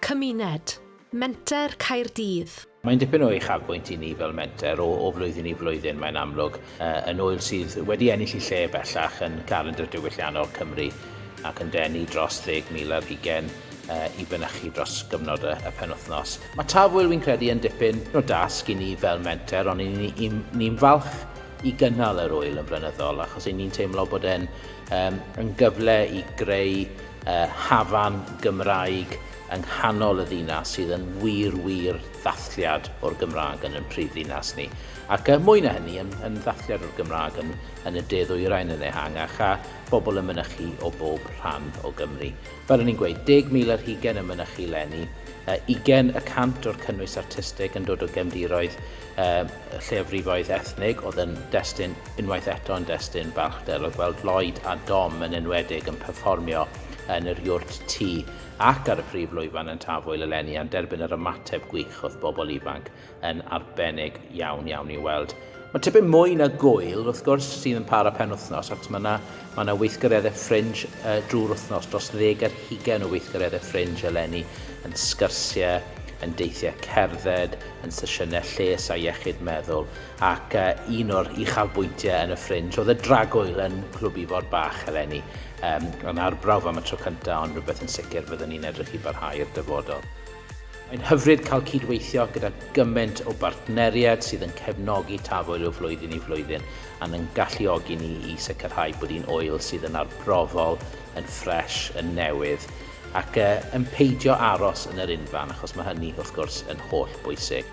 CYMUNED, Menter Caerdydd. Mae'n dipyn o uchafbwynt i ni fel menter o flwyddyn i flwyddyn, mae'n amlwg, yn oel sydd wedi ennill I lle bellach yn calendar diwylliannol Cymru ac yn denu dros 10,000 ar hugain I fynychu dros gyfnod y penwythnos. Mae Tafwyl fi'n credu yn dipyn o dasg I ni fel menter, ond ni'n falch I gynnal yr oel yn blynyddol, achos ni'n teimlo bod e'n gyfle I greu hafan Gymraeg yng nghanol y ddinas sydd yn wir ddathliad o'r Gymraeg yn prif ddinas ni. Ac mwy na hynny, yn ddathliad o'r Gymraeg yn y de ddwyrain yn ehangach a bobl yn mynychu o bob rhan o Gymru. Fel o'n i'n gweud, 10,000 ar hugain yn mynychu leni, 20% o'r cynnwys artistig yn dod o gefndiroedd lleiafrifoedd ethnig, oedd yn destun, unwaith eto yn destun balchder, oedd gweld Lloyd a Dom yn enwedig yn perfformio yn yr iwrt tŷ ac ar y prif lwyfan yn Tafwyl eleni a'n derbyn yr ymateb gwych oedd bobl ifanc yn arbennig iawn I weld. Mae tipyn mwy na gwyl, wrth gwrs, sydd yn para penwythnos, ac mae yna weithgareddau ffringe drwy'r wythnos, dros 10 ar hugain o weithgareddau ffringe eleni, yn sgyrsiau, yn deithiau cerdded, yn sesiynau lles a iechyd meddwl, ac un o'r uchafbwyntiau yn y ffringe oedd y dragwyl yn clwb Ifor Bach eleni. Yn arbrawf am y tro cyntaf, ond rhywbeth yn sicr fyddwn ni'n edrych I barhau'r dyfodol. Mae'n hyfryd cael cydweithio gyda gymaint o bartneriad sydd yn cefnogi Tafwyl o flwyddyn I flwyddyn a'n galluogi ni I sicrhau bod hi'n oel sydd yn arbrofol, yn ffres, yn newydd ac yn peidio aros yn yr unfan achos mae hynny wrth gwrs yn holl bwysig.